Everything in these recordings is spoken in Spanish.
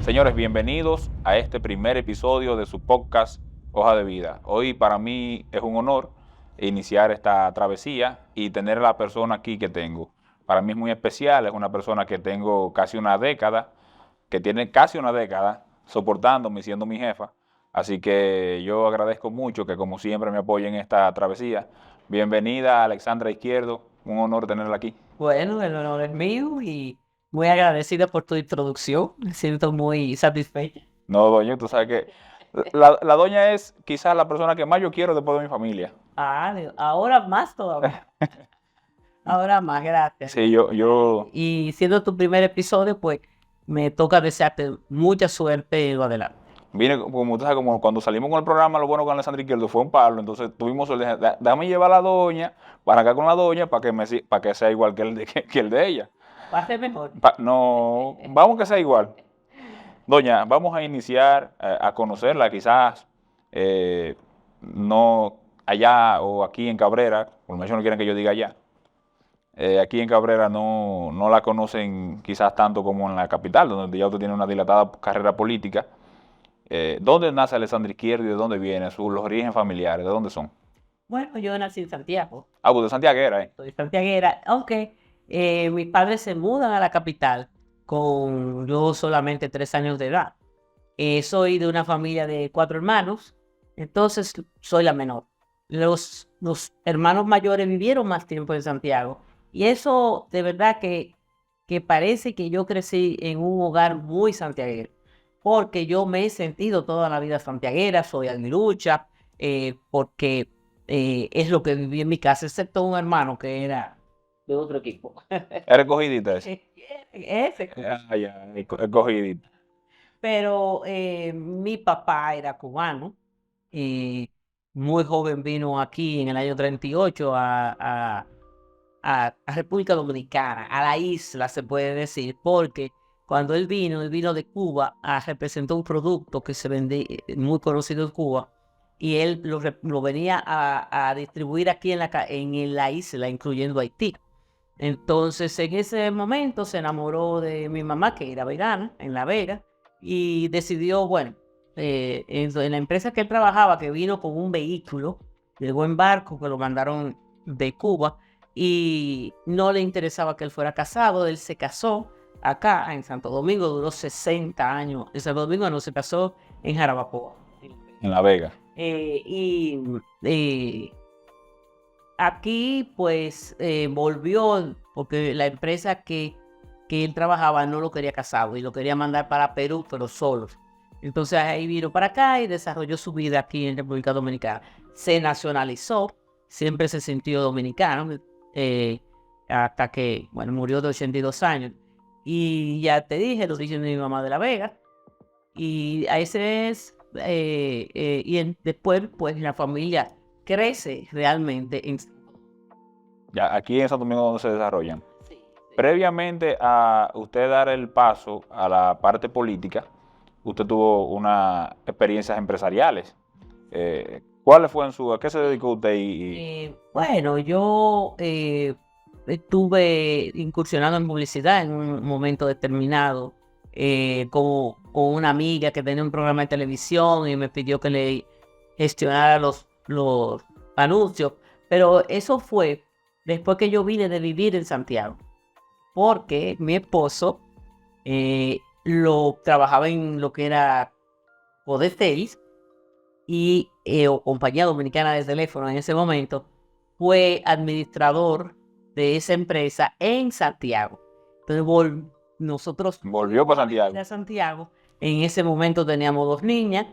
Señores, bienvenidos a este primer episodio de su podcast Hoja de Vida. Hoy para mí es un honor iniciar esta travesía y tener a la persona aquí que tengo. Para mí es muy especial, es una persona que tengo casi una década, que tiene casi una década soportándome, siendo mi jefa. Así que yo agradezco mucho que como siempre me apoyen en esta travesía. Bienvenida Alexandra Izquierdo, un honor tenerla aquí. Bueno, el honor es mío y muy agradecida por tu introducción. Me siento muy satisfecha. No, doña, tú sabes que la doña es quizás la persona que más yo quiero después de mi familia. Ahora más todavía. Ahora más, gracias. Sí, yo, Y siendo tu primer episodio, pues me toca desearte mucha suerte en lo adelante. vine, como tú sabes, como cuando salimos con el programa, lo bueno con Alessandra Izquierdo fue un palo, entonces tuvimos, déjame llevar a la doña, para acá con la doña, para que sea igual que que el de ella. Va a ser mejor. No, vamos que sea igual. Doña, vamos a iniciar a conocerla, quizás no allá o aquí en Cabrera, por lo menos no quieren que yo diga allá. Aquí en Cabrera no la conocen quizás tanto como en la capital, donde ya usted tiene una dilatada carrera política. ¿Dónde nace Alessandra Izquierdo y de dónde viene? Los orígenes familiares, ¿de dónde son? Bueno, yo nací en Santiago. Ah, pues de Santiaguera, ¿eh? Soy santiaguera, aunque mis padres se mudan a la capital con yo solamente 3 años de edad. Soy de una familia de 4 hermanos, entonces soy la menor. Los hermanos mayores vivieron más tiempo en Santiago y eso de verdad que parece que yo crecí en un hogar muy santiaguero, porque yo me he sentido toda la vida santiaguera, soy aguilucha, porque es lo que viví en mi casa, excepto un hermano que era de otro equipo. ¿Es recogidita ese? Ese. Ah, ya, es recogidita. Pero mi papá era cubano y muy joven vino aquí en el año 38 a República Dominicana, a la isla se puede decir, porque cuando él vino de Cuba, representó un producto que se vende muy conocido en Cuba y él lo venía a distribuir aquí en la isla, incluyendo Haití. Entonces, en ese momento se enamoró de mi mamá, que era vegana, en La Vega, y decidió, bueno, en la empresa que él trabajaba, que vino con un vehículo, llegó en barco, que lo mandaron de Cuba, y no le interesaba que él fuera casado, él se casó acá en Santo Domingo, duró 60 años, en Santo Domingo no, se casó en Jarabacoa. En La Vega. Y aquí pues volvió porque la empresa que él trabajaba no lo quería casado y lo quería mandar para Perú, pero solo. Entonces ahí vino para acá y desarrolló su vida aquí en República Dominicana. Se nacionalizó, siempre se sintió dominicano, eh, hasta que, bueno, murió de 82 años. Y ya te dije, los origen de mi mamá de La Vega. Y a ese es, después pues la familia crece realmente en... Ya, aquí en Santo Domingo donde se desarrollan. Sí, sí. Previamente a usted dar el paso a la parte política, usted tuvo unas experiencias empresariales. ¿Cuáles fue a qué se dedicó usted? Bueno, yo estuve incursionando en publicidad en un momento determinado, con una amiga que tenía un programa de televisión y me pidió que le gestionara los anuncios, pero eso fue después que yo vine de vivir en Santiago, porque mi esposo lo trabajaba en lo que era Codesteris o Compañía Dominicana de Teléfono en ese momento, fue administrador de esa empresa en Santiago. Entonces nosotros Volvió para Santiago. a Santiago. En ese momento teníamos 2 niñas,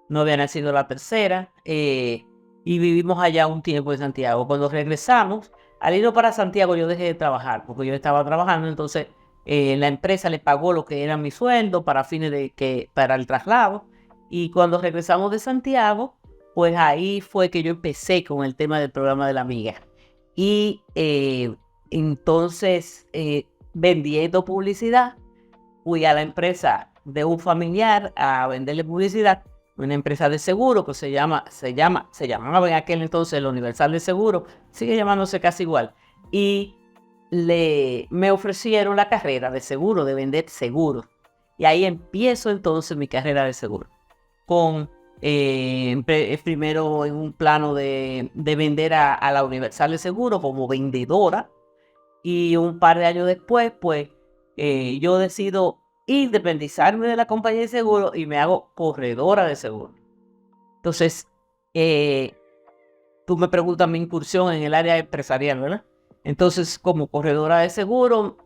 no había nacido la tercera, y vivimos allá un tiempo en Santiago. Cuando regresamos, al irnos para Santiago yo dejé de trabajar, porque yo estaba trabajando, entonces la empresa le pagó lo que era mi sueldo para fines para el traslado. Y cuando regresamos de Santiago, pues ahí fue que yo empecé con el tema del programa de la amiga. Y entonces, vendiendo publicidad, fui a la empresa de un familiar a venderle publicidad, una empresa de seguro que se llamaba en aquel entonces la Universal de Seguro, sigue llamándose casi igual. Y me ofrecieron la carrera de seguro, de vender seguros. Y ahí empiezo entonces mi carrera de seguro. Primero en un plano de vender a la Universal de Seguro como vendedora. Y un par de años después, pues, yo decido independizarme de la compañía de seguro y me hago corredora de seguro. Entonces, tú me preguntas mi incursión en el área empresarial, ¿verdad? Entonces, como corredora de seguro,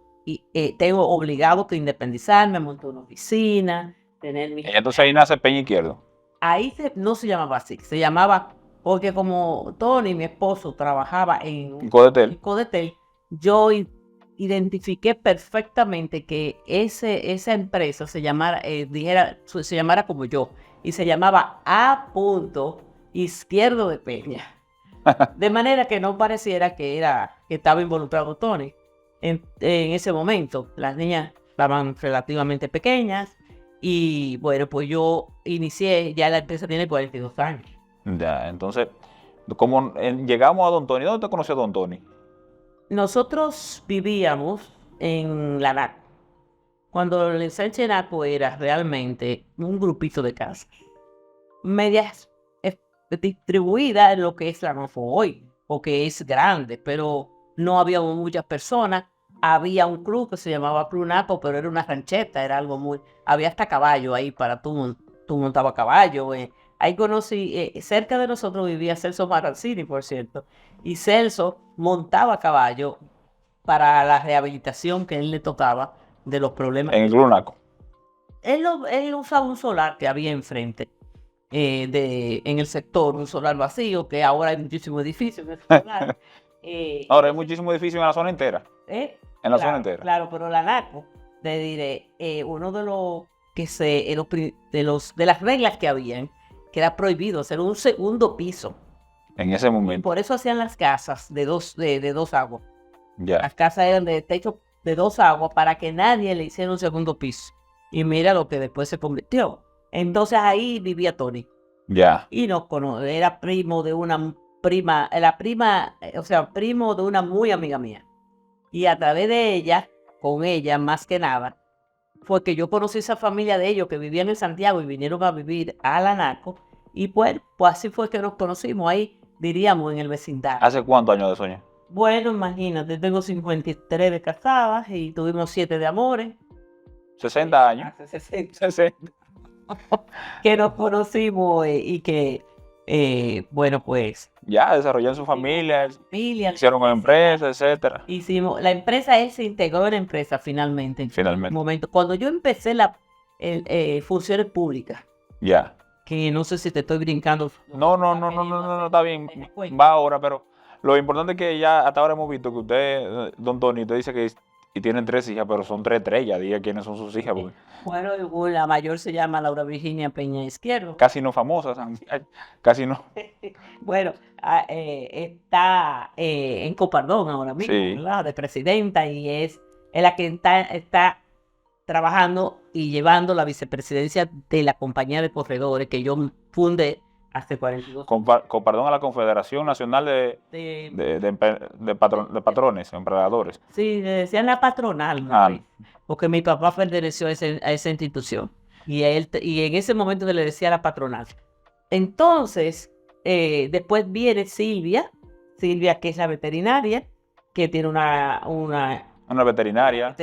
tengo obligado que independizarme, montar una oficina, tener mi... Entonces ahí nace Peña Izquierdo. Ahí no se llamaba así, se llamaba, porque como Tony, mi esposo, trabajaba en Codetel, yo identifiqué perfectamente que esa empresa se llamara como yo, y se llamaba A. Izquierdo de Peña. De manera que no pareciera que estaba involucrado Tony. En ese momento, las niñas estaban relativamente pequeñas, y bueno, pues yo inicié, ya la empresa tiene 42 años. Ya, entonces, como llegamos a Don Tony, ¿dónde te conoció Don Tony? Nosotros vivíamos en la NACO, cuando el ensanche NACO era realmente un grupito de casas, medias distribuidas en lo que es la NOFO hoy, porque es grande, pero no había muchas personas. Había un club que se llamaba Club NACO, pero era una rancheta, era algo muy... Había hasta caballo ahí para tú montabas caballo. Ahí conocí, cerca de nosotros vivía Celso Marancini, por cierto, y Celso montaba caballo para la rehabilitación que él le tocaba de los problemas. En el Club NACO. Él usaba un solar que había enfrente, en el sector, un solar vacío, que ahora hay muchísimos edificios en ese solar. Ahora hay muchísimos edificios en la zona entera. En la zona entera. Claro, pero la NACO, te diré, uno de las reglas que habían, que era prohibido hacer un segundo piso. En ese Y momento. por eso hacían las casas de dos aguas. Ya. Las casas eran de techo de 2 aguas para que nadie le hiciera un segundo piso. Y mira lo que después se convirtió. Entonces ahí vivía Tony. Ya. Y era primo de una prima, primo de una muy amiga mía. Y a través de ella, con ella más que nada, fue que yo conocí esa familia de ellos que vivían en Santiago y vinieron a vivir a la NACO. Y pues así fue que nos conocimos ahí, diríamos, en el vecindario. ¿Hace cuántos años de eso? Bueno, imagínate, tengo 53 de casadas y tuvimos 7 de amores. 60 años. Hace 60. 60. Que nos conocimos, y que, bueno, pues... Ya, desarrollaron su familia, hicieron una empresa, etcétera. La empresa, él se integró en la empresa finalmente. Finalmente. Momento. Cuando yo empecé funciones públicas. Ya. Que no sé si te estoy brincando. No, está bien. Va ahora, pero lo importante es que ya hasta ahora hemos visto que usted, don Tony, usted dice que y tienen 3 hijas, pero son 3 estrellas. Diga quiénes son sus hijas. Porque bueno, la mayor se llama Laura Virginia Peña Izquierdo. casi no famosas, casi no. Bueno, está en Copardón ahora mismo, Sí. ¿verdad? De presidenta, y es la que está trabajando y llevando la vicepresidencia de la compañía de corredores que yo fundé hace 42 años. Perdón, a la Confederación Nacional de Patrones, Empleadores. Sí, le decían la patronal, porque mi papá perteneció a esa institución, y en ese momento se le decía la patronal. Entonces, después viene Silvia, que es la veterinaria, que tiene una veterinaria,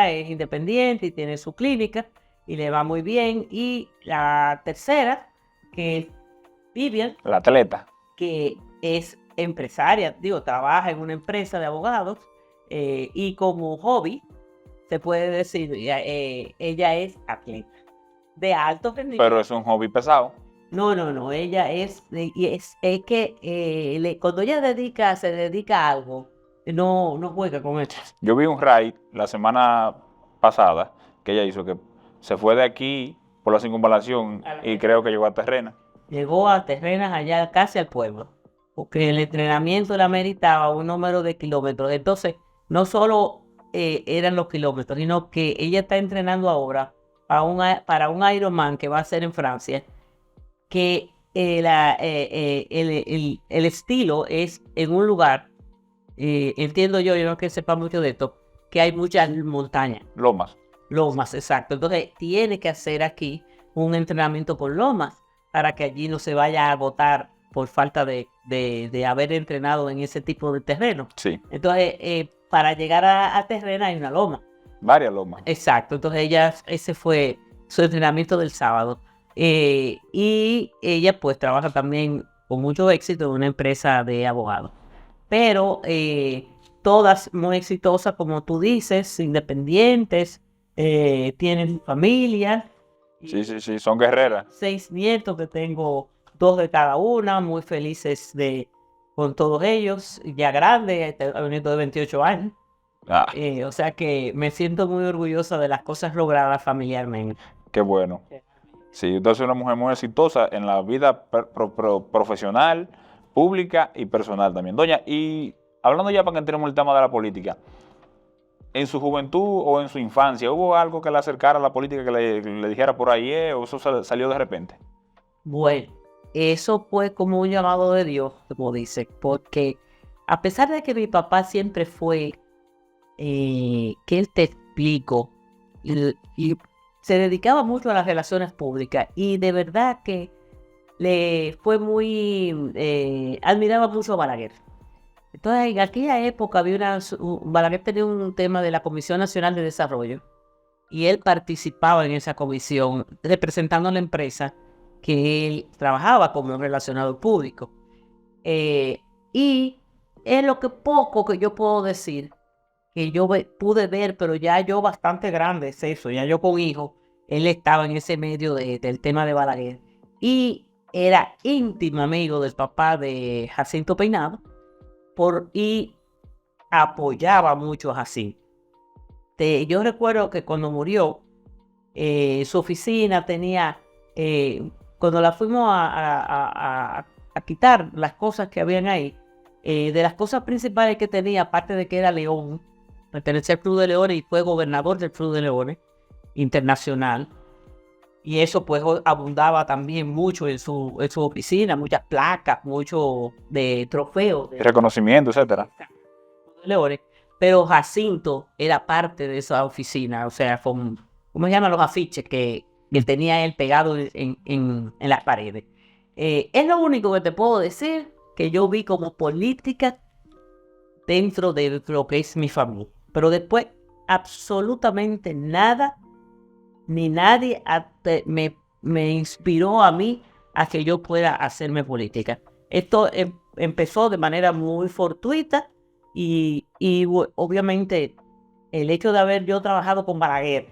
es independiente y tiene su clínica y le va muy bien. Y la tercera, que es Vivian, la atleta, que es empresaria, digo, trabaja en una empresa de abogados y como hobby, se puede decir, ella es atleta de alto rendimiento. Pero es un hobby pesado. No, ella es que cuando ella se dedica a algo, no juega con esto. Yo vi un raid la semana pasada que ella hizo, que se fue de aquí por la circunvalación y creo que llegó a Terrena. Llegó a terrenas allá casi al pueblo, porque el entrenamiento le ameritaba un número de kilómetros. Entonces, no solo eran los kilómetros, sino que ella está entrenando ahora para un Ironman que va a ser en Francia, que el estilo es en un lugar, entiendo yo no que sepa mucho de esto, que hay muchas montañas. Lomas. Lomas, exacto. Entonces, tiene que hacer aquí un entrenamiento por lomas para que allí no se vaya a agotar por falta de haber entrenado en ese tipo de terreno. Sí, Entonces, para llegar a terreno hay una loma. varias lomas. Exacto. Entonces, ese fue su entrenamiento del sábado. Y ella pues trabaja también con mucho éxito en una empresa de abogados. Pero todas muy exitosas, como tú dices, independientes, tienen familia. Sí, son guerreras. 6 nietos que tengo, 2 de cada una, muy felices con todos ellos, ya grandes, hay un nieto de 28 años. Ah, O sea que me siento muy orgullosa de las cosas logradas familiarmente. qué bueno. Sí, usted es una mujer muy exitosa en la vida profesional, pública y personal también. Doña, y hablando ya para que entremos en el tema de la política, ¿en su juventud o en su infancia hubo algo que le acercara a la política, que le dijera por ahí, o eso salió de repente? Bueno, eso fue como un llamado de Dios, como dice, porque a pesar de que mi papá siempre fue, que él te explico, y se dedicaba mucho a las relaciones públicas y de verdad que le fue muy, admiraba mucho a Balaguer. Entonces, en aquella época Balaguer tenía un tema de la Comisión Nacional de Desarrollo y él participaba en esa comisión representando a la empresa que él trabajaba como relacionado público. Y es lo que poco que yo puedo decir, que yo pude ver, pero ya yo bastante grande es eso, ya yo con hijo, él estaba en ese medio del tema de Balaguer y era íntimo amigo del papá de Jacinto Peinado y apoyaba mucho a Jacinto. Yo recuerdo que cuando murió, su oficina tenía, cuando la fuimos a quitar las cosas que habían ahí, de las cosas principales que tenía, aparte de que era León, pertenecía al Club de Leones y fue gobernador del Club de Leones internacional, y eso pues abundaba también mucho en su oficina, muchas placas, mucho de trofeos. Reconocimiento, etcétera. De Leones, pero Jacinto era parte de esa oficina, o sea, ¿cómo se llaman los afiches que tenía él pegado en las paredes? Es lo único que te puedo decir que yo vi como política dentro de lo que es mi familia, pero después absolutamente nada ni nadie me inspiró a mí a que yo pueda hacerme política. Esto empezó de manera muy fortuita y obviamente el hecho de haber yo trabajado con Balaguer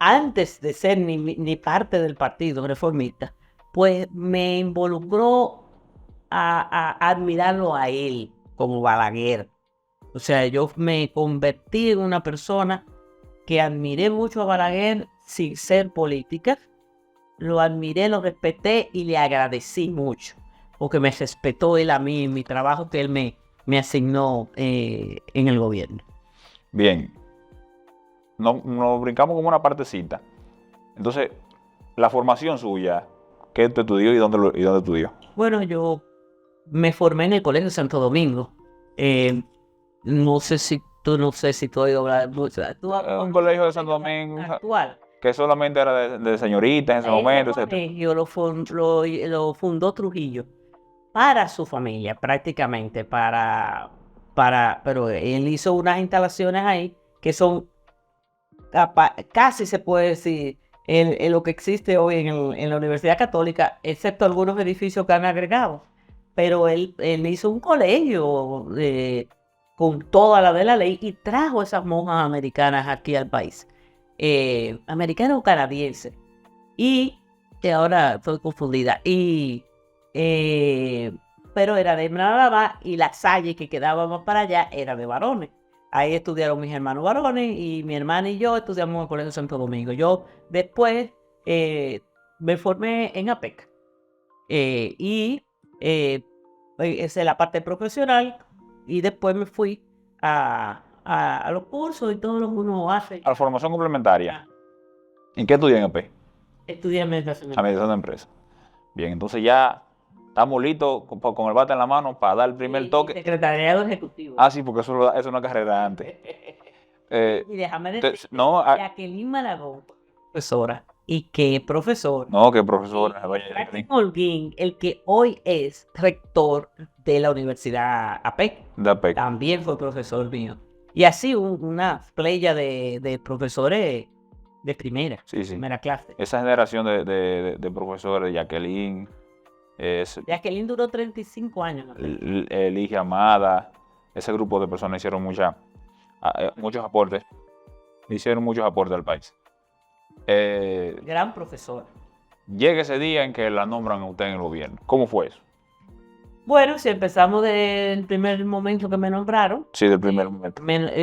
antes de ser ni parte del Partido Reformista, pues me involucró a admirarlo a él como Balaguer. O sea, yo me convertí en una persona que admiré mucho a Balaguer sin ser política. Lo admiré, lo respeté y le agradecí mucho, porque me respetó él a mí en mi trabajo que él me asignó en el gobierno. Bien, nos brincamos como una partecita. Entonces, la formación suya, ¿qué te estudió y dónde estudió? Bueno, yo me formé en el Colegio Santo Domingo. No sé si tú has ido a hablar mucho. Un colegio de Santo Domingo Actual. que solamente era de señoritas en ese momento, Ese etcétera. colegio lo fundó Trujillo para su familia, prácticamente, pero él hizo unas instalaciones ahí que son casi se puede decir en lo que existe hoy en la Universidad Católica, excepto algunos edificios que han agregado. pero él hizo un colegio con toda la de la ley y trajo esas monjas americanas aquí al país. Americanas o canadienses. Y que ahora estoy confundida. Pero era de hembra nada más y la Salle que quedaba más para allá era de varones. Ahí estudiaron mis hermanos varones y mi hermana y yo estudiamos en el Colegio Santo Domingo. Yo después me formé en APEC. Esa es la parte profesional y después me fui a los cursos y todo lo que uno hace. A la formación complementaria. ¿En qué estudié en AP? Estudié administración. Administración de empresas. Bien, entonces ya estamos listos con el bate en la mano para dar el primer toque. Secretariado ejecutivo. Ah, sí, porque eso es una carrera antes. Y déjame decir, no, Jacqueline Malagón, profesora, y qué profesor. No, qué profesora. Franklin Holguín, el que hoy es rector de la Universidad APEC, de APEC, también fue profesor mío. Y así una playa de profesores de primera, primera clase. Esa generación de profesores, Jacqueline. Jacqueline duró 35 años. Ligia Amada, ese grupo de personas hicieron muchos aportes. Hicieron muchos aportes al país. Gran profesor. Llega ese día en que la nombran a usted en el gobierno. ¿Cómo fue eso? Bueno, si empezamos del primer momento que me nombraron. Sí, del primer momento.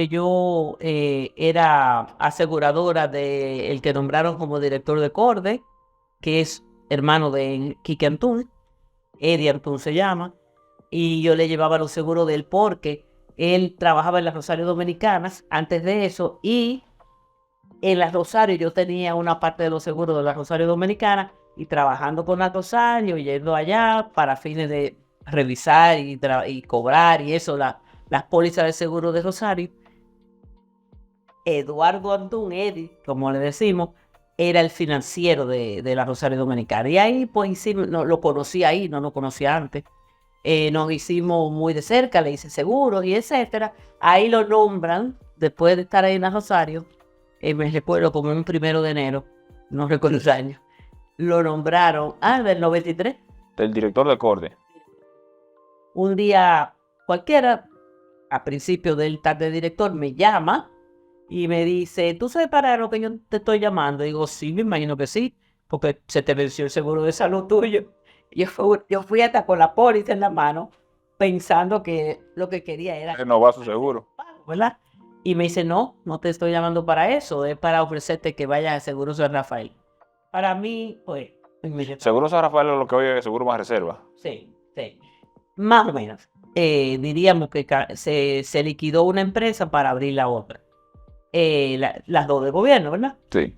Yo era aseguradora del que nombraron como director de Corde, que es hermano de Quique Antún, Eddie Antún se llama, y yo le llevaba los seguros de él porque él trabajaba en las Rosario Dominicanas antes de eso, y en las Rosario yo tenía una parte de los seguros de las Rosario Dominicanas, y trabajando con las Rosario, yendo allá para fines de revisar y cobrar y eso, las pólizas de seguro de Rosario. Eduardo Antún, Eddie, como le decimos, era el financiero de la Rosario Dominicana. Y ahí pues hicimos, lo conocí ahí, no lo conocía antes. Nos hicimos muy de cerca, le hice seguros y etcétera. Ahí lo nombran, después de estar ahí en la Rosario, me recuerdo como en 1 de enero, no recuerdo el año, lo nombraron, del 93. Del director de Corde. Un día cualquiera, a principio del tarde, el director me llama y me dice, ¿tú sabes para lo que yo te estoy llamando? Y digo, sí, me imagino que sí, porque se te venció el seguro de salud tuyo. Yo fui hasta con la póliza en la mano, pensando que lo que quería era renovar su seguro, ¿verdad? Y me dice, no te estoy llamando para eso, es para ofrecerte que vayas a Seguro San Rafael. Para mí, pues... Seguro San Rafael es lo que hoy es Seguro Más Reserva. Sí. Más o menos. Diríamos que se liquidó una empresa para abrir la otra. Las dos de gobierno, ¿verdad? Sí.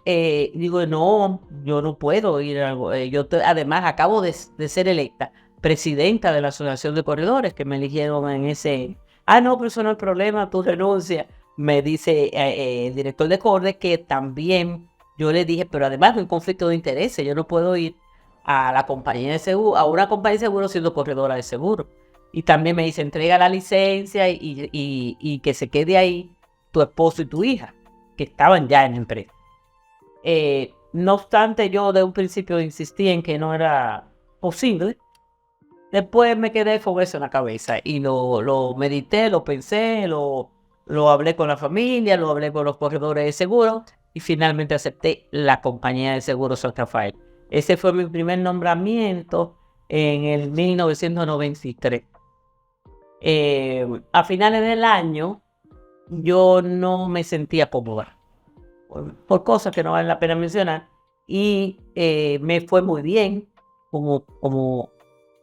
Digo, no, yo no puedo ir a algo. Además, acabo de ser electa presidenta de la Asociación de Corredores, que me eligieron en ese... no, pero eso no es problema, tú renuncias. Me dice el director de Corde que también yo le dije, pero además no hay conflicto de intereses, yo no puedo ir a la compañía de seguro, a una compañía de seguro siendo corredora de seguro. Y también me dice, entrega la licencia y que se quede ahí tu esposo y tu hija, que estaban ya en la empresa. No obstante, yo de un principio insistí en que no era posible. Después me quedé con eso en la cabeza y lo medité, lo pensé, lo hablé con la familia, lo hablé con los corredores de seguro y finalmente acepté la compañía de seguros San Rafael. Ese fue mi primer nombramiento en el 1993. A finales del año yo no me sentía cómoda por cosas que no vale la pena mencionar y me fue muy bien como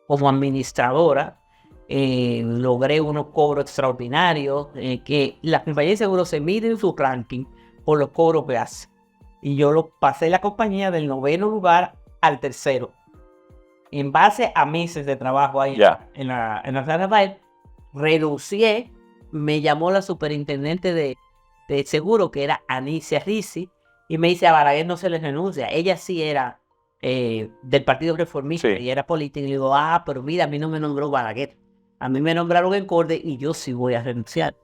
administradora. Logré unos cobros extraordinarios, que la compañía de seguros se mide en su ranking por los cobros que hace. Y yo lo pasé la compañía del 9º lugar al 3º. En base a meses de trabajo ahí en la San Rafael, renuncié. Me llamó la superintendente de seguro, que era Anicia Risi, y me dice, a Balaguer no se le renuncia. Ella sí era del Partido Reformista y era política. Y digo, pero mira, a mí no me nombró Balaguer. A mí me nombraron en Corde y yo sí voy a renunciar.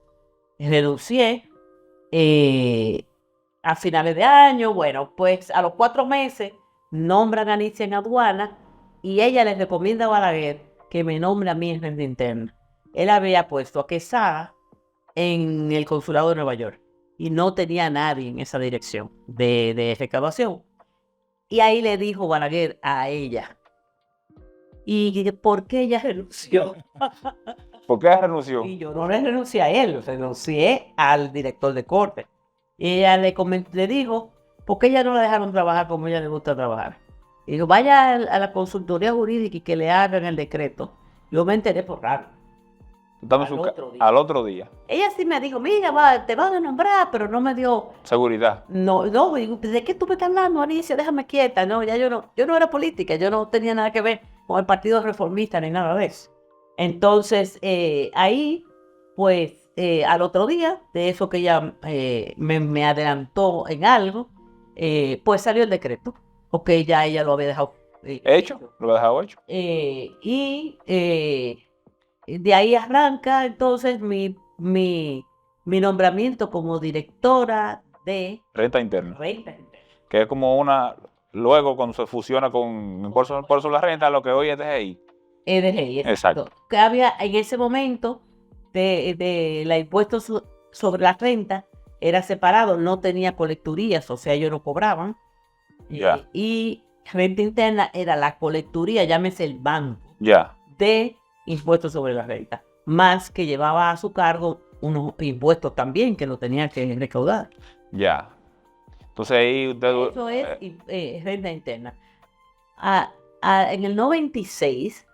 Renuncié a finales de año. Bueno, pues a los 4 meses nombran a Anicia en aduana y ella les recomienda a Balaguer que me nombra a mí en renta interna. Él había puesto a Quesada en el consulado de Nueva York y no tenía a nadie en esa dirección de recaudación. Y ahí le dijo Balaguer a ella. ¿Y por qué ella renunció? ¿Por qué renunció? Y yo no le renuncié a él, renuncié al director de corte. Y ella le dijo, ¿por qué ella no la dejaron trabajar como ella le gusta trabajar? Y dijo, vaya a la consultoría jurídica y que le hagan el decreto. Yo me enteré por radio. Al otro día. Ella sí me dijo, mira, te van a nombrar, pero no me dio seguridad. No, ¿de qué tú me estás hablando, Alicia? Déjame quieta. No, ya yo no era política, yo no tenía nada que ver con el Partido Reformista ni nada de eso. Entonces, ahí, pues, al otro día, de eso que ella me adelantó en algo, pues salió el decreto, porque ya ella lo había dejado hecho. Lo había dejado hecho. De ahí arranca entonces mi nombramiento como directora de Renta interna. Que es como luego cuando se fusiona con por eso la renta, lo que hoy es DGI. DGI, exacto. Que había en ese momento de la impuesto sobre la renta, era separado, no tenía colecturías, o sea, ellos no cobraban. Y renta interna era la colecturía, llámese el banco, de impuestos sobre la renta, más que llevaba a su cargo unos impuestos también que lo tenía que recaudar. Entonces ahí usted... Eso es renta interna. En el 96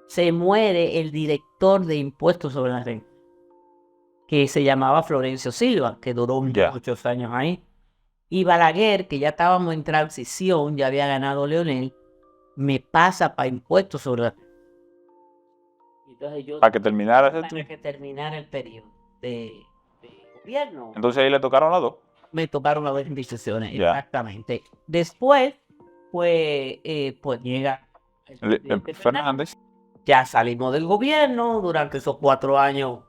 se muere el director de impuestos sobre la renta, que se llamaba Florencio Silva, que duró muchos años ahí. Y Balaguer, que ya estábamos en transición, ya había ganado Leonel, me pasa para impuestos sobre la renta. Para que terminara el periodo de gobierno. Entonces ahí le tocaron las dos. Me tocaron las dos instituciones, exactamente. Después, pues llega el Fernández. Ya salimos del gobierno durante esos 4 años.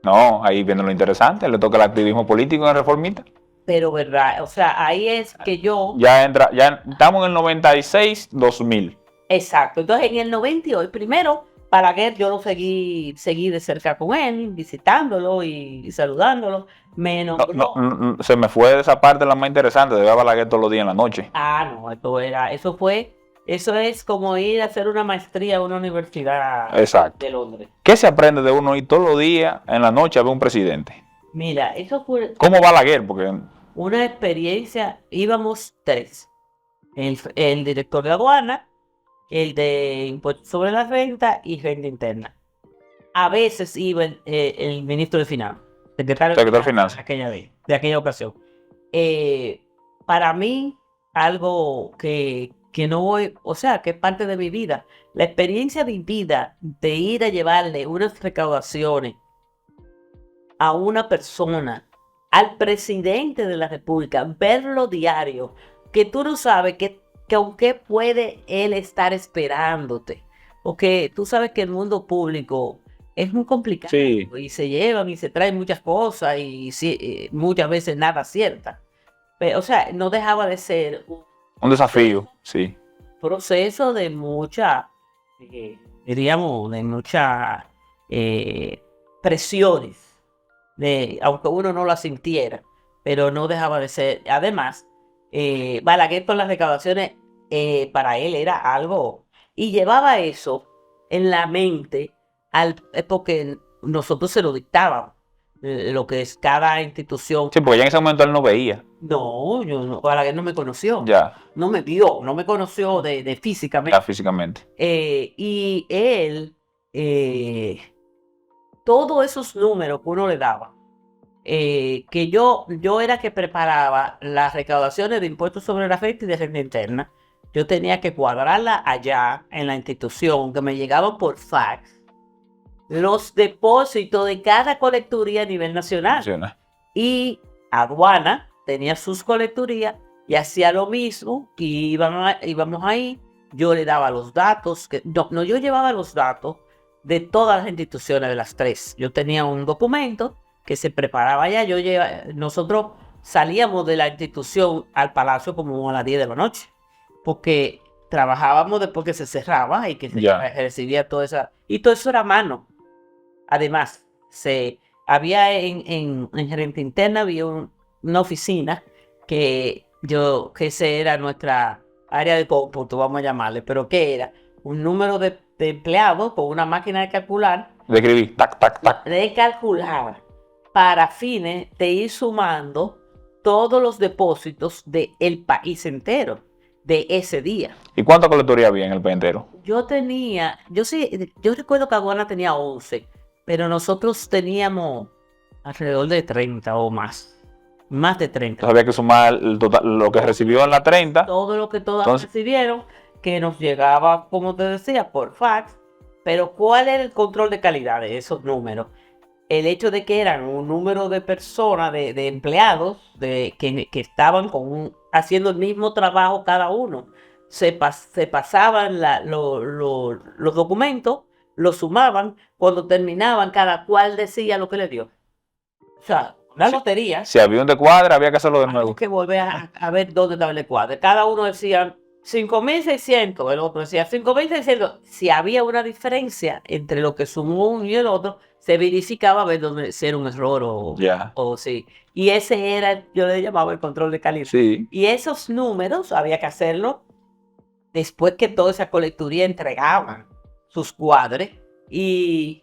No, ahí viene lo interesante, le toca el activismo político en el Reformista. Pero verdad, o sea, ahí es que yo... Ya estamos en el 96-2000. Exacto, entonces en el 98, primero, Balaguer yo lo seguí de cerca con él, visitándolo y saludándolo. Se me fue esa parte la más interesante, de ver a Balaguer todos los días en la noche. No, eso es como ir a hacer una maestría a una universidad de Londres. ¿Qué se aprende de uno ir todos los días en la noche a ver un presidente? Mira, eso fue... ¿Cómo Balaguer? Porque... Una experiencia, íbamos 3. El director de aduana, el de impuestos sobre la renta y renta interna. A veces iba el ministro de Finanzas, secretario de Finanzas de aquella ocasión. Para mí, algo que no voy, o sea, que es parte de mi vida, la experiencia vivida de ir a llevarle unas recaudaciones a una persona, al presidente de la República, verlo diario, que tú no sabes que aunque puede él estar esperándote, porque tú sabes que el mundo público es muy complicado y se llevan y se traen muchas cosas y muchas veces nada cierta. Pero, o sea, no dejaba de ser un desafío, proceso de mucha, diríamos, de muchas presiones. Aunque uno no la sintiera, pero no dejaba de ser. Además, Balaguer con las recaudaciones, para él era algo, y llevaba eso en la mente, porque nosotros se lo dictábamos, lo que es cada institución. Sí, porque ya en ese momento él no veía. No, Balaguer no me conoció. No me vio, no me conoció de físicamente. Físicamente. Y él... todos esos números que uno le daba, que yo era que preparaba las recaudaciones de impuestos sobre la renta y de renta interna. Yo tenía que cuadrarla allá en la institución, que me llegaban por fax, los depósitos de cada colecturía a nivel nacional. Y aduana tenía sus colecturías y hacía lo mismo, y íbamos ahí, yo le daba los datos, yo llevaba los datos de todas las instituciones de las 3. Yo tenía un documento que se preparaba allá. Nosotros salíamos de la institución al palacio como a las 10 de la noche, porque trabajábamos después que se cerraba y que se Ya. recibía toda esa... Y todo eso era a mano. Además, había en gerente interna, había una oficina que ese era nuestra área de cómputo, vamos a llamarle, pero ¿qué era? Un número de empleados con una máquina de calcular. De escribir, tac, tac, tac. De calcular para fines de ir sumando todos los depósitos del país entero de ese día. ¿Y cuánta colectoría había en el país entero? Yo recuerdo que Aduana tenía 11, pero nosotros teníamos alrededor de 30 o más de 30. Entonces había que sumar el total, lo que recibió en la 30. Todo lo que todas Entonces, recibieron, que nos llegaba, como te decía, por fax. Pero ¿cuál era el control de calidad de esos números? El hecho de que eran un número de personas, de empleados, que estaban haciendo el mismo trabajo cada uno. Se pasaban los documentos, los sumaban, cuando terminaban, cada cual decía lo que le dio. O sea, una lotería. Si había un descuadre, había que hacerlo de nuevo. Hay que volver a ver dónde estaba el descuadre. Cada uno decía 5.600, el otro decía 5.600. Si había una diferencia entre lo que sumó uno y el otro, se verificaba a ver si era un error o sí. Y ese era, yo le llamaba el control de calidad. Sí. Y esos números había que hacerlo después que toda esa colecturía entregaban sus cuadres. Y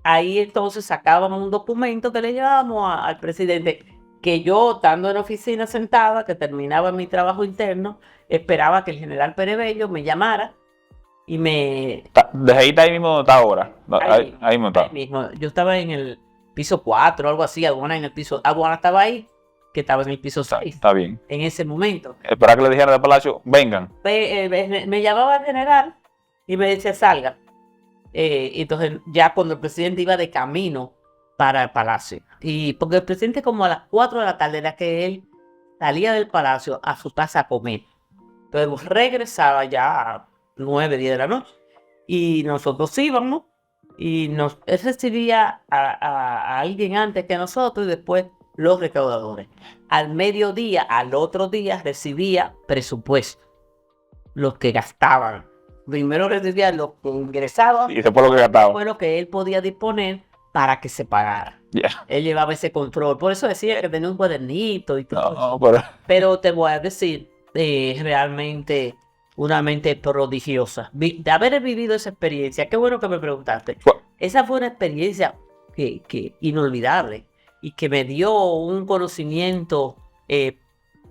ahí entonces sacábamos un documento que le llevábamos al presidente, que yo, estando en la oficina sentada, que terminaba mi trabajo interno, esperaba que el general Perebello me llamara y me... Desde ahí está ahí mismo donde está ahora. Ahí mismo está. Ahí mismo. Yo estaba en el piso 4, algo así, Aduana estaba ahí, que estaba en el piso 6. Está bien. En ese momento. Esperaba que le dijera de Palacio, vengan. Me llamaba el general y me decía, salga. Entonces ya cuando el presidente iba de camino para el palacio, y porque el presidente como a las 4 de la tarde era que él salía del palacio a su casa a comer, entonces regresaba ya a 9, 10 de la noche y nosotros íbamos y él recibía a alguien antes que nosotros y después los recaudadores. Al mediodía, al otro día recibía presupuesto, los que gastaban. Primero recibía lo que ingresaba y después lo que gastaba. Fue lo que él podía disponer para que se pagara. Yeah. Él llevaba ese control. Por eso decía que tenía un cuadernito y todo. No, pero te voy a decir, realmente una mente prodigiosa. De haber vivido esa experiencia, qué bueno que me preguntaste. Esa fue una experiencia que inolvidable y que me dio un conocimiento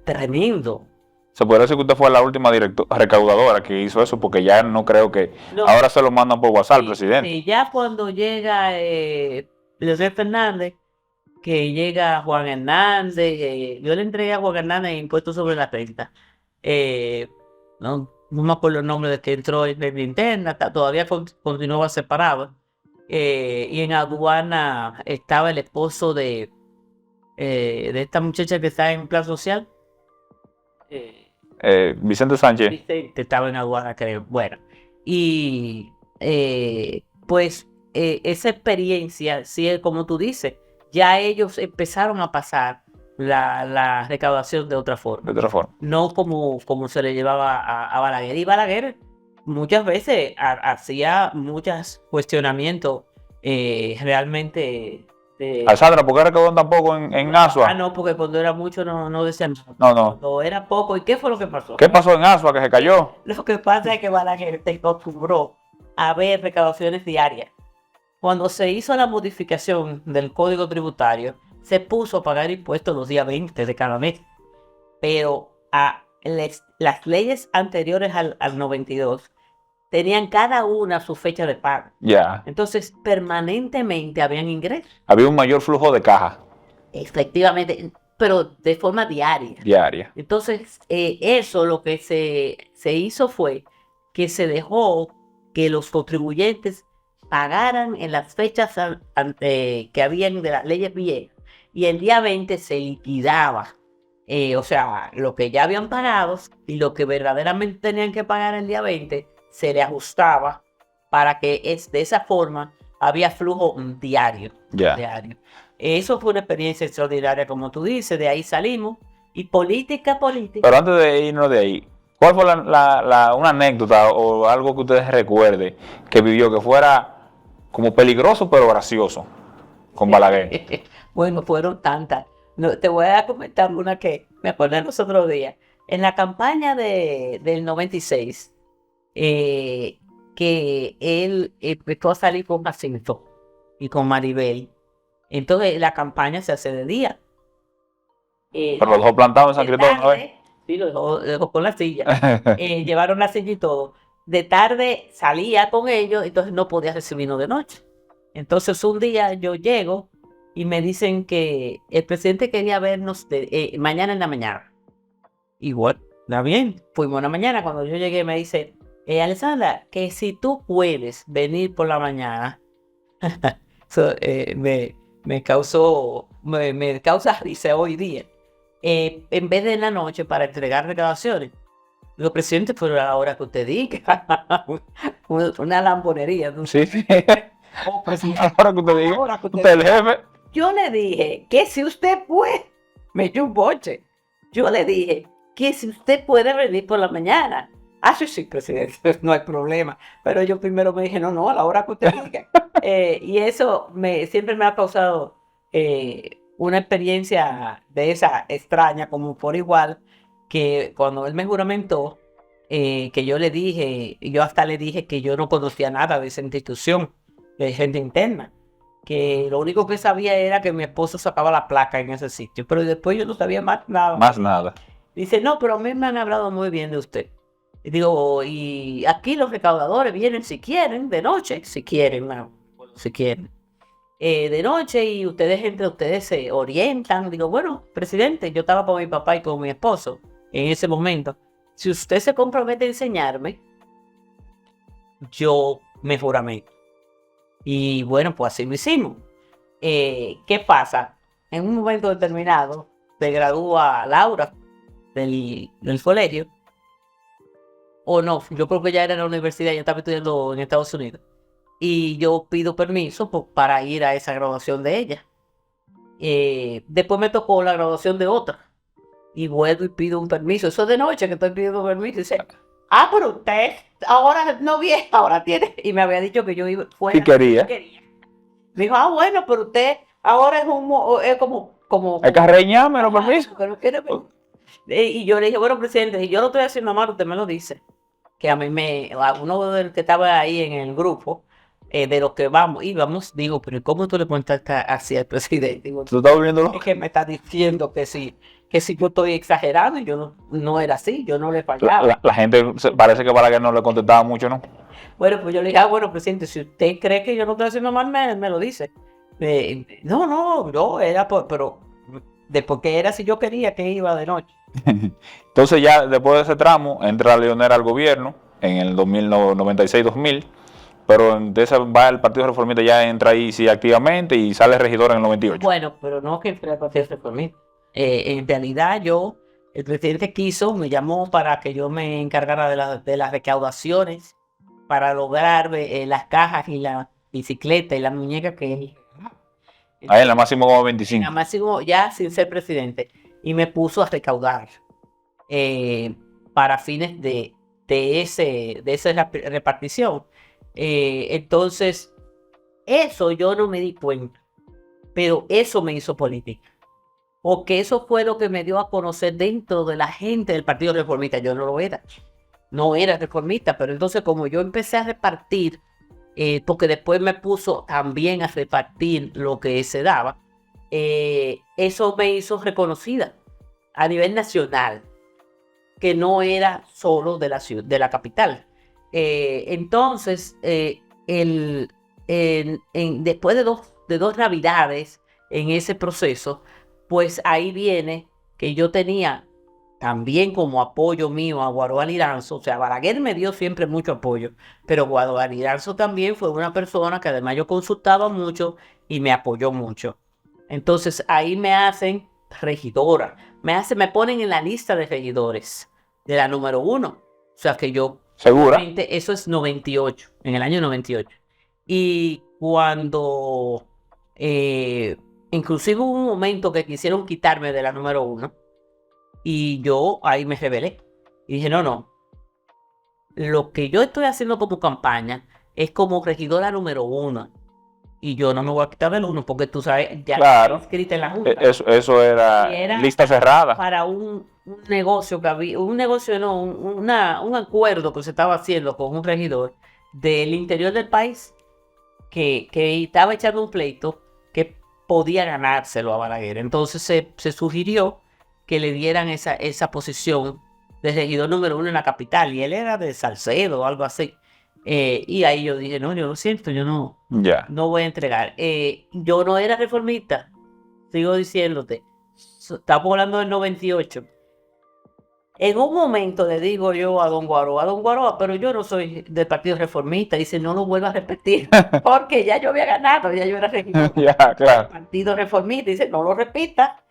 tremendo. Se podría decir que usted fue la última recaudadora que hizo eso, porque ya no creo que... No. Ahora se lo mandan por WhatsApp al presidente. Sí, ya cuando llega José Fernández, que llega Juan Hernández, yo le entregué a Juan Hernández impuestos sobre la renta. No me acuerdo el nombre de que entró en la interna, todavía continuaba separado. Y en aduana estaba el esposo de esta muchacha que está en Plan Social. Vicente Sánchez. Vicente estaba en aduana, creo. Bueno, y pues esa experiencia, sí, como tú dices, ya ellos empezaron a pasar la recaudación de otra forma. De otra forma. No como se le llevaba a Balaguer. Y Balaguer muchas veces hacía muchos cuestionamientos realmente... Alessandra, ¿por qué recaudó tampoco en Asua? No, porque cuando era mucho no decían nada. No. Cuando era poco, ¿y qué fue lo que pasó? ¿Qué pasó en Asua que se cayó? Lo que pasa es que Balaguer se acostumbró a ver recaudaciones diarias. Cuando se hizo la modificación del Código Tributario, se puso a pagar impuestos los días 20 de cada mes. Pero las leyes anteriores al 92 tenían cada una su fecha de pago. Ya. Entonces, permanentemente habían ingresos. Había un mayor flujo de caja. Efectivamente, pero de forma diaria. Entonces, eso lo que se hizo fue que se dejó que los contribuyentes pagaran en las fechas que habían de las leyes viejas. Y el día 20 se liquidaba. O sea, lo que ya habían pagado y lo que verdaderamente tenían que pagar el día 20 se le ajustaba para que de esa forma había flujo diario. Diario. Eso fue una experiencia extraordinaria, como tú dices, de ahí salimos. Y política. Pero antes de irnos de ahí, ¿Cuál fue una anécdota o algo que ustedes recuerden que vivió que fuera como peligroso pero gracioso con Balaguer? Bueno, fueron tantas. No, te voy a comentar una que me acordé los otros días. En la campaña del 96, que él empezó a salir con Jacinto y con Maribel. Entonces la campaña se hace de día. Pero los dejó plantados en San De Cristóbal una vez. tarde, sí, lo dejó con la silla. Llevaron la silla y todo. De tarde salía con ellos, entonces no podía recibirnos de noche. Entonces un día yo llego y me dicen que el presidente quería vernos mañana en la mañana. Igual, está bien. Fuimos en la mañana. Cuando yo llegué me dice, Alessandra, que si tú puedes venir por la mañana, eso, me causa risa hoy día. En vez de en la noche para entregar recaudaciones. Digo, presidente, pero a la hora que usted diga. Una lambonería. ¿No? Sí, sí. Oh, presidente, Ahora que usted diga, ahora que usted usted es el jefe. Yo le dije que si usted puede, me echó un boche. Yo le dije que si usted puede venir por la mañana. Ah, sí, sí, presidente, no hay problema. Pero yo primero me dije, no, a la hora que usted diga. Y eso siempre me ha causado una experiencia de esa extraña, como por igual, que cuando él me juramentó, que yo hasta le dije que yo no conocía nada de esa institución, de gente interna, que lo único que sabía era que mi esposo sacaba la placa en ese sitio, pero después yo no sabía más nada. Más nada. Dice, no, pero a mí me han hablado muy bien de usted. Y digo, y aquí los recaudadores vienen si quieren, de noche, si quieren, si quieren. De noche y entre ustedes se orientan. Digo, bueno, presidente, yo estaba con mi papá y con mi esposo en ese momento. Si usted se compromete a enseñarme, yo me juramento. Y bueno, pues así lo hicimos. ¿Qué pasa? En un momento determinado se gradúa Laura del colegio. O no, yo creo que ya era en la universidad, ya estaba estudiando en Estados Unidos. Y yo pido permiso para ir a esa graduación de ella. Después me tocó la graduación de otra. Y vuelvo y pido un permiso. Eso es de noche que estoy pidiendo permiso. Y dice, pero usted ahora no viene, ahora tiene. Y me había dicho que yo iba fuera. Sí quería. Me dijo, bueno, pero usted ahora es como Hay que arreñarme los permisos. Y yo le dije, bueno, presidente, si yo lo estoy haciendo mal, usted me lo dice. Que a mí uno de los que estaba ahí en el grupo, de los que íbamos, digo, pero ¿cómo tú le contestaste así al presidente? Digo, ¿Tú estás volviendo loco? Es que me está diciendo que si yo estoy exagerando, y yo no era así, yo no le fallaba. La gente parece que Balaguer no le contestaba mucho, ¿no? Bueno, pues yo le dije, bueno, presidente, si usted cree que yo no estoy haciendo mal, me lo dice. No, era pero de porque era si yo quería que iba de noche. Entonces ya después de ese tramo entra Leonel al gobierno en el 96-2000, pero de esa va el Partido Reformista, ya entra ahí sí activamente y sale regidor en el 98. Bueno, pero no que entré al Partido Reformista. En realidad el presidente me llamó para que yo me encargara de las recaudaciones para lograr las cajas y la bicicleta y la muñeca que él. Ahí en la máximo como 25. En la máximo ya sin ser presidente. Y me puso a recaudar para fines de esa repartición. Entonces, eso yo no me di cuenta, pero eso me hizo política. Porque eso fue lo que me dio a conocer dentro de la gente del Partido Reformista. Yo no era reformista, pero entonces como yo empecé a repartir, porque después me puso también a repartir lo que se daba, eso me hizo reconocida a nivel nacional, que no era solo de la ciudad, de la capital. Entonces, después de dos navidades en ese proceso, pues ahí viene que yo tenía también como apoyo mío a Guaroa Liranzo. O sea, Balaguer me dio siempre mucho apoyo, pero Guaroa Liranzo también fue una persona que además yo consultaba mucho y me apoyó mucho. Entonces ahí me hacen regidora, me ponen en la lista de regidores de la número 1. O sea que yo... ¿Segura? Eso es 98, en el año 98. Y cuando... inclusive hubo un momento que quisieron quitarme de la número 1 y yo ahí me rebelé y dije, no, lo que yo estoy haciendo como campaña es como regidora número 1. Y yo no me voy a quitar del 1 porque tú sabes, ya Claro. está inscrita en la Junta. Eso Y era era lista cerrada. para un negocio que había, un negocio no, un acuerdo que se estaba haciendo con un regidor del interior del país que estaba echando un pleito que podía ganárselo a Balaguer. Entonces se sugirió que le dieran esa posición de regidor número 1 en la capital, y él era de Salcedo o algo así. Y ahí yo dije, no, yo lo siento, yo Ya. no voy a entregar. Yo no era reformista, sigo diciéndote. Estamos hablando del 98. En un momento le digo yo a don Guaroa, pero yo no soy del Partido Reformista. Dice, no lo vuelva a repetir, porque ya yo había ganado, ya yo era regidor Ya, del claro. Partido Reformista. Dice, no lo repita.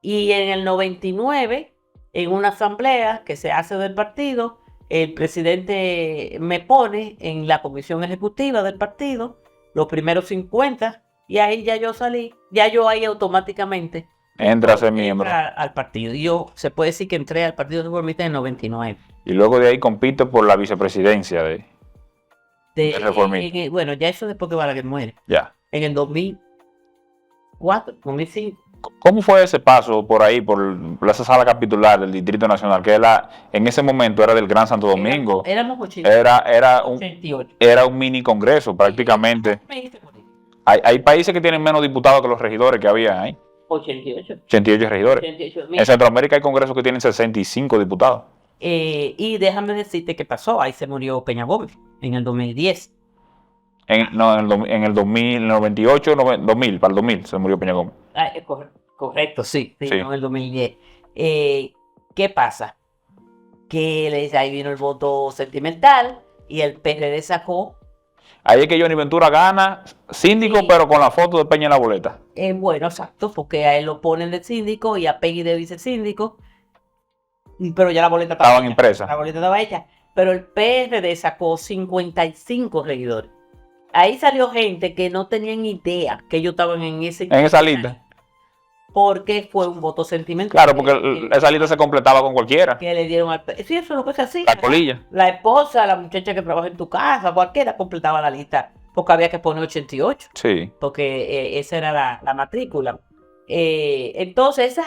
Y en el 99, en una asamblea que se hace del partido, el presidente me pone en la comisión ejecutiva del partido, los primeros 50, y ahí ya yo salí, ya yo ahí automáticamente Entra a ser miembro. entra al partido. Y yo, se puede decir que entré al Partido Reformista en el 99. Y luego de ahí compite por la vicepresidencia de del Reformista. Bueno, ya eso después que Balaguer muere. Ya. En el 2004, 2005. ¿Cómo fue ese paso por ahí, por esa sala capitular del Distrito Nacional, que en ese momento era del Gran Santo Domingo? Éramos 88. Era un mini congreso prácticamente. Hay países que tienen menos diputados que los regidores que había ahí. 88 regidores. 88. En Centroamérica hay congresos que tienen 65 diputados. Y déjame decirte qué pasó. Ahí se murió Peña Gómez en el 2010. En el 2098, 2000, para el 2000 se murió Peña Gómez. Correcto, sí. Sí. En el 2010. ¿Qué pasa? Que ahí vino el voto sentimental y el PRD sacó. Ahí es que Johnny Ventura gana síndico, Sí. pero con la foto de Peña en la boleta. Bueno, exacto, porque a él lo ponen de síndico y a Peggy de vicesíndico, pero ya la boleta Estaban hecha. impresas. La boleta estaba hecha, pero el PRD sacó 55 regidores. Ahí salió gente que no tenían idea que ellos estaban en esa lista. Porque fue un voto sentimental. Claro, porque esa lista se completaba con cualquiera. Que le dieron al PRD. Sí, eso es lo que se hacía. La colilla. La esposa, la muchacha que trabaja en tu casa, cualquiera completaba la lista, porque había que poner 88. Sí. Porque esa era la matrícula. Entonces,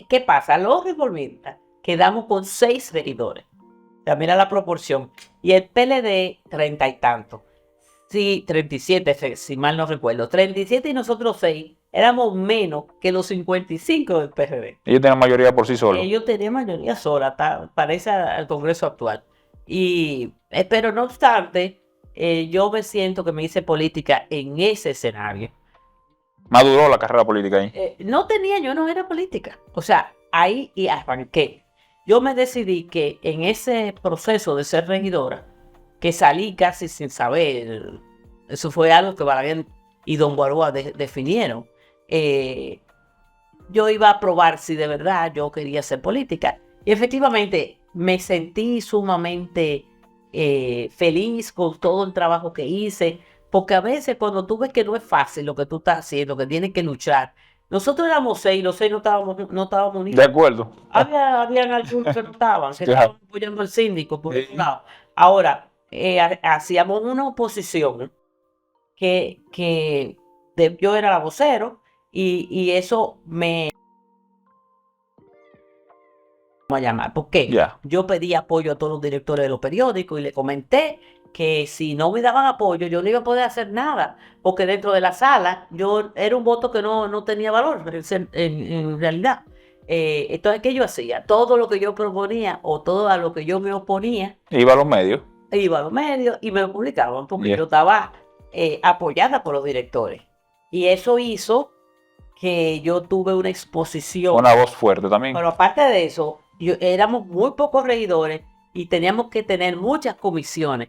¿qué pasa? Los reformistas quedamos con 6 regidores. O sea, mira la proporción. Y el PLD, 30 y tanto. Sí, 37, si mal no recuerdo. 37 y nosotros 6 éramos menos que los 55 del PRD. Ellos tienen mayoría por sí solos. Ellos tenían mayoría sola, parece al Congreso actual. Pero no obstante, yo me siento que me hice política en ese escenario. Maduró la carrera política ahí. Yo no era política. O sea, ahí y arranqué. Yo me decidí que en ese proceso de ser regidora, que salí casi sin saber, eso fue algo que Balaguer y don Guaroa definieron. Yo iba a probar si de verdad yo quería ser política. Y efectivamente me sentí sumamente feliz con todo el trabajo que hice, porque a veces cuando tú ves que no es fácil lo que tú estás haciendo, que tienes que luchar. Nosotros éramos 6, los 6 no estábamos unidos. De acuerdo. Habían algunos que no estaban, que Claro. estaban apoyando al síndico por un lado. Ahora, hacíamos una oposición que yo era la vocero y eso me a llamar. ¿Por qué? Ya. Yo pedí apoyo a todos los directores de los periódicos y le comenté que si no me daban apoyo yo no iba a poder hacer nada, porque dentro de la sala yo era un voto que no tenía valor en realidad. Entonces, ¿qué yo hacía? Todo lo que yo proponía o todo a lo que yo me oponía, Iba a los medios. iba a los medios y me lo publicaban, porque Yeah. yo estaba apoyada por los directores. Y eso hizo que yo tuve una exposición. Una voz fuerte también. Pero aparte de eso, éramos muy pocos regidores y teníamos que tener muchas comisiones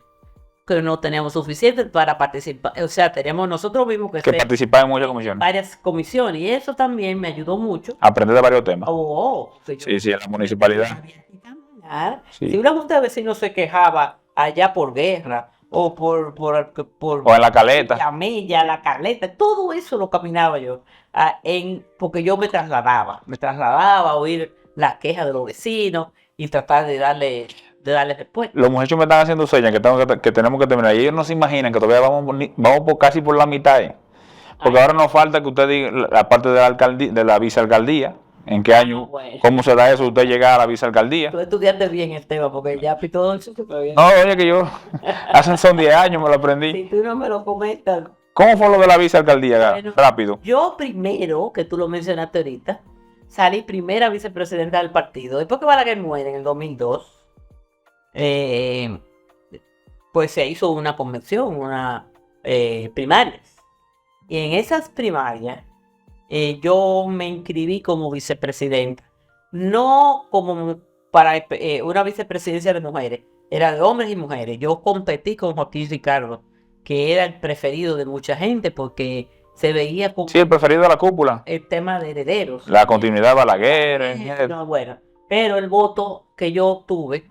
que no teníamos suficientes para participar. O sea, teníamos nosotros mismos que Que hacer participaba en muchas comisiones. varias comisiones, y eso también me ayudó mucho. Aprender de varios temas. Que yo Sí, en la municipalidad. había que caminar. Sí. Si una junta de vecinos se quejaba allá por Guerra o por O en la caleta. la Mella, la Caleta, todo eso lo caminaba yo, porque yo me trasladaba a oír las quejas de los vecinos y tratar de darle de darle respuesta. Los muchachos me están haciendo señas que tenemos que terminar. Y ellos no se imaginan que todavía vamos casi por la mitad. Porque ahora nos falta que usted diga la parte de la vicealcaldía. ¿En qué año? Bueno. ¿Cómo se da eso? Usted llega a la vicealcaldía. Tú estudiaste bien el tema, porque ya todo eso se fue bien. No, oye, que yo son 10 años me lo aprendí. Si tú no me lo comentas. ¿Cómo fue lo de la vicealcaldía? Bueno, Rápido. Yo primero, que tú lo mencionaste ahorita, salí primera vicepresidenta del partido. Después que Balaguer muere en el 2002, pues se hizo una convención, primarias. Y en esas primarias yo me inscribí como vicepresidenta. No como para una vicepresidencia de mujeres, era de hombres y mujeres. Yo competí con Joaquín Ricardo, que era el preferido de mucha gente porque se veía como Sí, el preferido de la cúpula. el tema de herederos. La continuidad de Balaguer. No, bueno, pero el voto que yo obtuve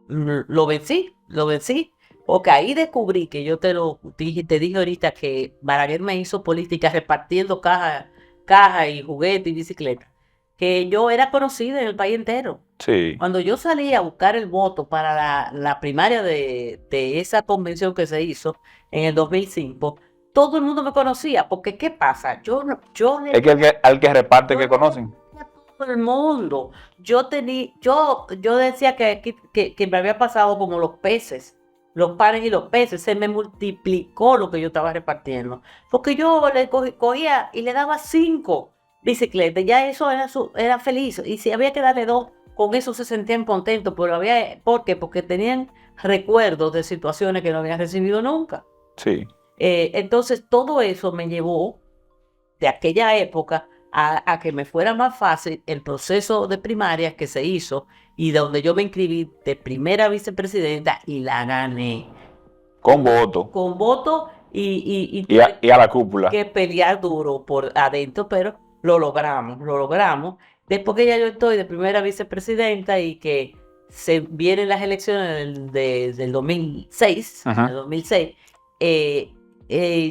lo vencí, porque ahí descubrí que yo te dije ahorita que Balaguer me hizo política repartiendo cajas y juguetes y bicicletas, que yo era conocida en el país entero. Sí. Cuando yo salí a buscar el voto para la primaria de esa convención que se hizo en el 2005, todo el mundo me conocía, porque ¿qué pasa? Es que al que reparte que conocen. Todo el mundo. Yo decía que me había pasado como los peces, los panes y los peces, se me multiplicó lo que yo estaba repartiendo, porque yo le cogía y le daba 5 bicicletas, ya eso era feliz, y si había que darle 2, con eso se sentían contentos, pero ¿por qué? Porque tenían recuerdos de situaciones que no habían recibido nunca. Sí. Entonces todo eso me llevó de aquella época a que me fuera más fácil el proceso de primarias que se hizo y donde yo me inscribí de primera vicepresidenta y la gané. Con voto. Con voto y a la cúpula. Que pelear duro por adentro, pero lo logramos. Después que ya yo estoy de primera vicepresidenta y que se vienen las elecciones del 2006, Ajá. del 2006,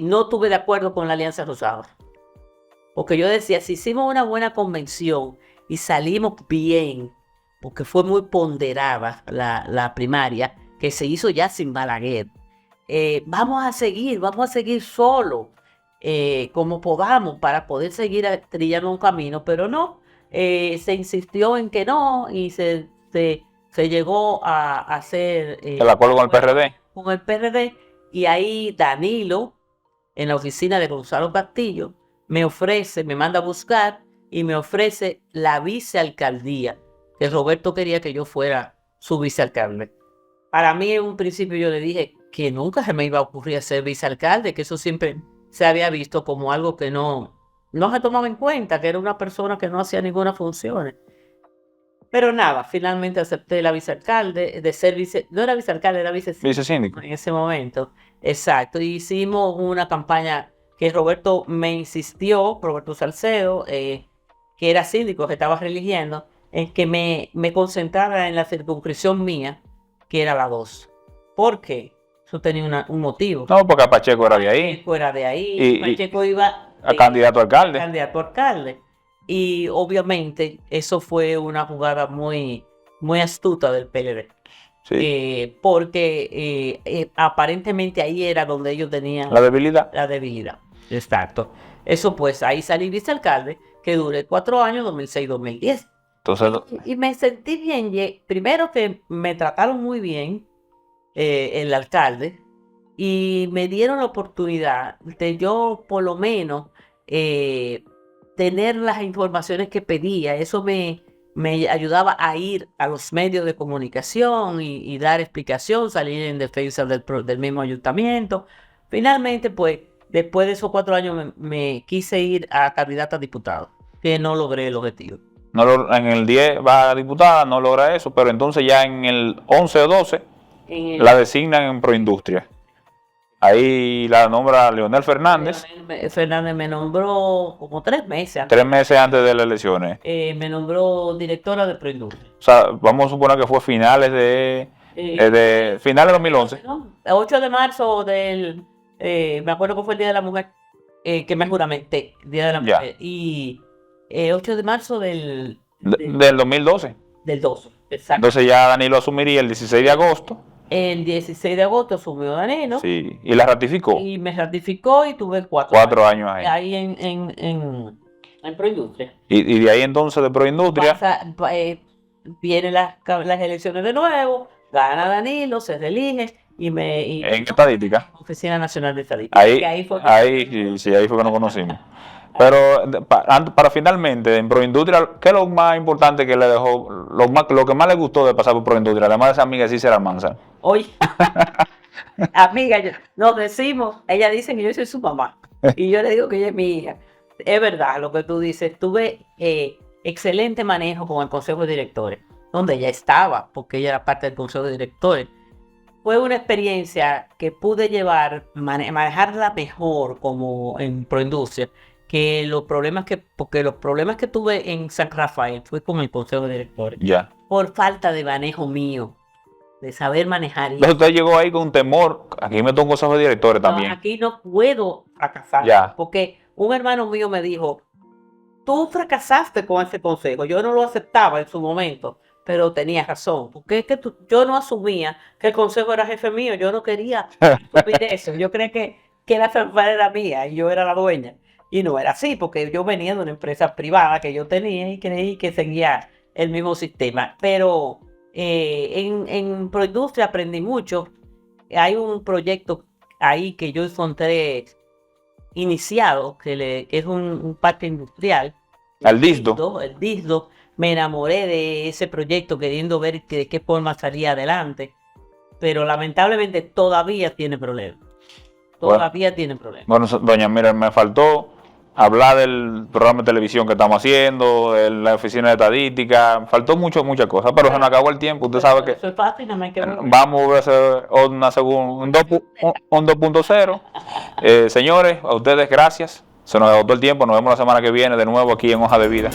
no estuve de acuerdo con la Alianza Rosada. Porque yo decía, si hicimos una buena convención y salimos bien, porque fue muy ponderada la primaria, que se hizo ya sin Balaguer, vamos a seguir solo, como podamos, para poder seguir trillando un camino, pero no, se insistió en que no, y se llegó a hacer el acuerdo con el PRD. Con el PRD, y ahí Danilo, en la oficina de Gonzalo Castillo, me manda a buscar y me ofrece la vicealcaldía, que Roberto quería que yo fuera su vicealcalde. Para mí en un principio yo le dije que nunca se me iba a ocurrir ser vicealcalde, que eso siempre se había visto como algo que no se tomaba en cuenta, que era una persona que no hacía ninguna función. Pero nada, finalmente acepté la vicealcalde, no era vicealcalde, era vicesíndico en ese momento. Exacto, y hicimos una campaña que Roberto me insistió, Roberto Salcedo, que era síndico, que estaba religiendo, en que me concentrara en la circunscripción mía, que era la 2. ¿Por qué? Eso tenía un motivo. No, porque Pacheco era de ahí. Pacheco era de ahí, Pacheco iba a candidato a alcalde. Candidato a alcalde. Y obviamente eso fue una jugada muy, muy astuta del PLD. Sí. Porque aparentemente ahí era donde ellos tenían la debilidad. La debilidad, exacto. Eso pues, ahí salí vicealcalde, que duré 4 años, 2006-2010. Entonces, y me sentí bien, primero que me trataron muy bien el alcalde, y me dieron la oportunidad de yo por lo menos tener las informaciones que pedía. Eso me ayudaba a ir a los medios de comunicación y dar explicación, salir en defensa del mismo ayuntamiento. Finalmente, pues, después de esos 4 años me quise ir a candidata a diputado, que no logré el objetivo. En el 10 va a diputada, no logra eso, pero entonces ya en el 11 o 12 la designan en Proindustria. Ahí la nombra Leonel Fernández. Leonel Fernández me nombró como 3 meses antes. 3 meses antes de las elecciones. Me nombró directora de Proindustria. O sea, vamos a suponer que fue finales de 2011. No, 8 de marzo me acuerdo que fue el Día de la Mujer, que me juramenté, Día de la Mujer. Y 8 de marzo del 2012. Del 12, exacto. Entonces ya Danilo asumiría el 16 de agosto. El 16 de agosto asumió Danilo. Sí, y la ratificó. Y me ratificó y tuve 4 años ahí. Ahí en Proindustria. Y de ahí entonces de Proindustria. Vienen las elecciones de nuevo, gana Danilo, se reelige ¿En estadística? Oficina Nacional de Estadística. Ahí fue que nos conocimos. Pero para finalmente, en Proindustria, ¿qué es lo más importante que le dejó, lo que más le gustó de pasar por Proindustria, además de esa amiga Cícera Almanzar? Oye, amiga, nos decimos, ella dice que yo soy su mamá, y yo le digo que ella es mi hija. Es verdad lo que tú dices, tuve excelente manejo con el Consejo de Directores, donde ella estaba, porque ella era parte del Consejo de Directores. Fue una experiencia que pude manejarla mejor como en Proindustria, que porque los problemas que tuve en San Rafael fue con el Consejo de Directores. Ya. Por falta de manejo mío, de saber manejar. Entonces usted llegó ahí con un temor, aquí me toca un consejo de directores también. No, aquí no puedo fracasar, ya. Porque un hermano mío me dijo, tú fracasaste con ese consejo, yo no lo aceptaba en su momento, pero tenía razón, porque es que yo no asumía que el consejo era jefe mío, yo no quería asumir eso, yo creía que la fanfarra era mía y yo era la dueña, y no era así, porque yo venía de una empresa privada que yo tenía y creí que seguía el mismo sistema, pero en Proindustria aprendí mucho. Hay un proyecto ahí que yo encontré iniciado, que es un parque industrial. ¿Al DISDO? El DISDO. Me enamoré de ese proyecto queriendo ver de qué forma salía adelante, pero lamentablemente todavía tiene problemas. Tiene problemas. Bueno, doña Mira, me faltó hablar del programa de televisión que estamos haciendo, de la oficina de estadística, faltó muchas cosas, pero se nos acabó el tiempo. Usted sabe que eso es fácil, nada más que vamos a hacer un 2.0. Señores, a ustedes gracias. Se nos agotó el tiempo. Nos vemos la semana que viene de nuevo aquí en Hoja de Vida.